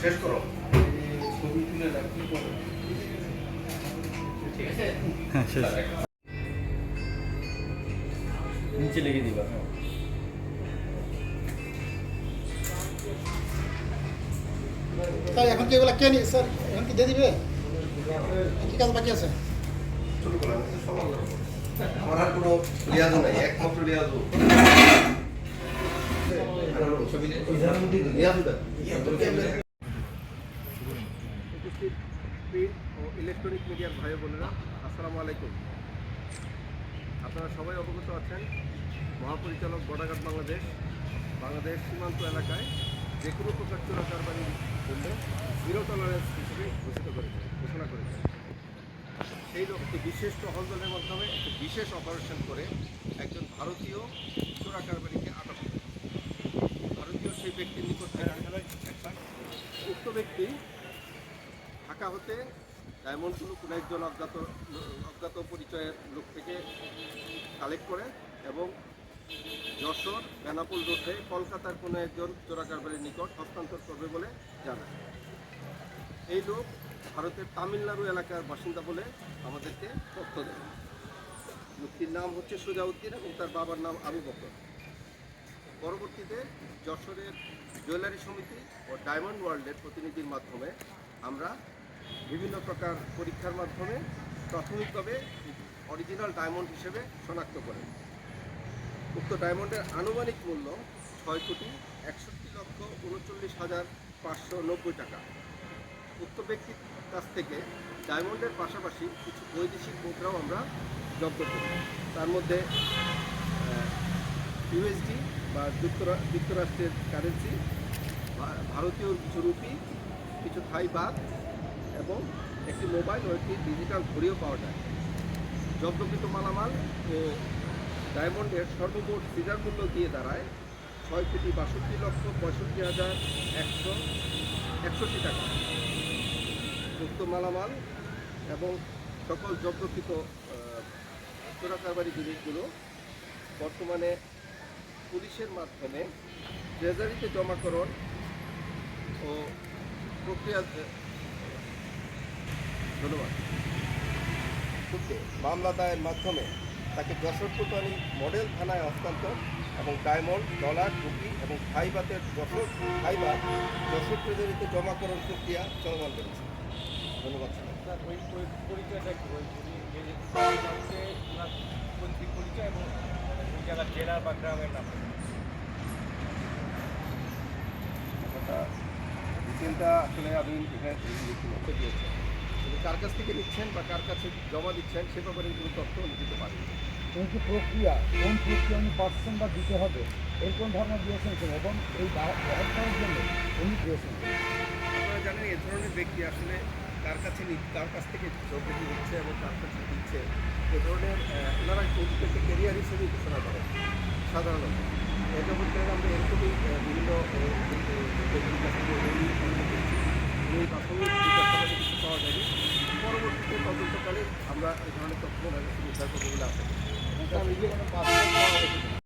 শেষ করো ছবি তুলে রাখি ঠিক আছে। হ্যাঁ শেষ। নিচে লিখে দিবা। তাই এখন কি এগুলো কে নিয়ে স্যার এখন কি দিয়ে দিবে কি কাজ বাকি আছে? শুরু করলাম আমার আর কোনো রিয়াজও নাই, একমাত্র রিয়াজও উপস্থিত প্রিন্ট ও ইলেকট্রনিক মিডিয়ার ভাই বোনেরা, আসসালামু আলাইকুম। আপনারা সবাই অবগত আছেন, মহাপরিচালক বর্ডারঘাট বাংলাদেশ সীমান্ত এলাকায় যে কোনো প্রকার চোরাকারবারির জন্য জিরো টলারেন্স হিসেবে ঘোষণা করেছে। সেই একটি বিশেষ টহল দলের মাধ্যমে একটি বিশেষ অপারেশন করে একজন ভারতীয় চোরাকারবারিকে আটক করে। ভারতীয় সেই ব্যক্তির নিকট উক্ত ব্যক্তি ঢাকা হতে ডায়মন্ড কোনো একজন অজ্ঞাত পরিচয়ের লোক থেকে কালেক্ট করে এবং যশোর বেনাপোল রোডে কলকাতার কোনো একজন চোরাকারবারির নিকট হস্তান্তর করবে বলে জানায়। এই লোক ভারতের তামিলনাড়ু এলাকার বাসিন্দা বলে আমাদেরকে তথ্য দেয়। লোকটির নাম হচ্ছে সুজাউদ্দিন এবং তার বাবার নাম আবু বকর। পরবর্তীতে যশোরের জুয়েলারি সমিতি ও ডায়মন্ড ওয়ার্ল্ডের প্রতিনিধির মাধ্যমে আমরা বিভিন্ন প্রকার পরীক্ষার মাধ্যমে প্রাথমিকভাবে অরিজিনাল ডায়মন্ড হিসেবে শনাক্ত করেন। উক্ত ডায়মন্ডের আনুমানিক মূল্য ৬,৬১,৩৯,৫৯০ টাকা। উক্ত ব্যক্তির কাছ থেকে ডায়মন্ডের পাশাপাশি কিছু বৈদেশিক মুদ্রাও আমরা জব্দ করি। তার মধ্যে ইউএসডি বা যুক্তরাষ্ট্রের কারেন্সি, ভারতীয় কিছু রুপি, কিছু থাই বাত এবং একটি মোবাইল ও একটি ডিজিটাল ঘড়িও পাওয়া যায়। জব্দকৃত মালামাল ও ডায়মন্ডের সর্বমোট সিজার মূল্য দিয়ে দাঁড়ায় ৬,৬২,৬৫,১৬১ টাকা। উক্ত মালামাল এবং সকল জব্দকৃত চোরাকারবারি জিনিসগুলো বর্তমানে পুলিশের মাধ্যমে ট্রেজারিতে জমাকরণ ও প্রক্রিয়া মামলা দায়ের মাধ্যমে তাকে যশোর কোতোয়ালি মডেল থানায় হস্তান্তর এবং ডায়মন্ড, ডলার, রুপি এবং থাইবাতের যশোর ট্রেজারিতে জমাকরণ প্রক্রিয়া চলমান রয়েছে। ধন্যবাদ। পরিচয়টা কি পরিচয় এবং ওই জায়গার জেলা বা গ্রামের নাম? ডিটেলটা আসলে আমি দিয়েছি, কার কাছ থেকে নিচ্ছেন বা কার কাছে জমা দিচ্ছেন সে ব্যাপারে কোনো তথ্য আমি দিতে পারি। কোন প্রক্রিয়া উনি পাচ্ছেন বা দিতে হবে এর কোন ধরনের দিয়েছেন এবং এই ব্যবহারের জন্য উনি দিয়েছেন? আপনারা জানেন এ ধরনের ব্যক্তি আসলে কার কাছ থেকে দ্রব্যটি দিচ্ছে এবং কার কাছে দিচ্ছে এ ধরনের ওনারা নিজেদেরকে কেরিয়ার হিসেবেই ঘোষণা করেন সাধারণত। এটা বলতে আমরা এরকমই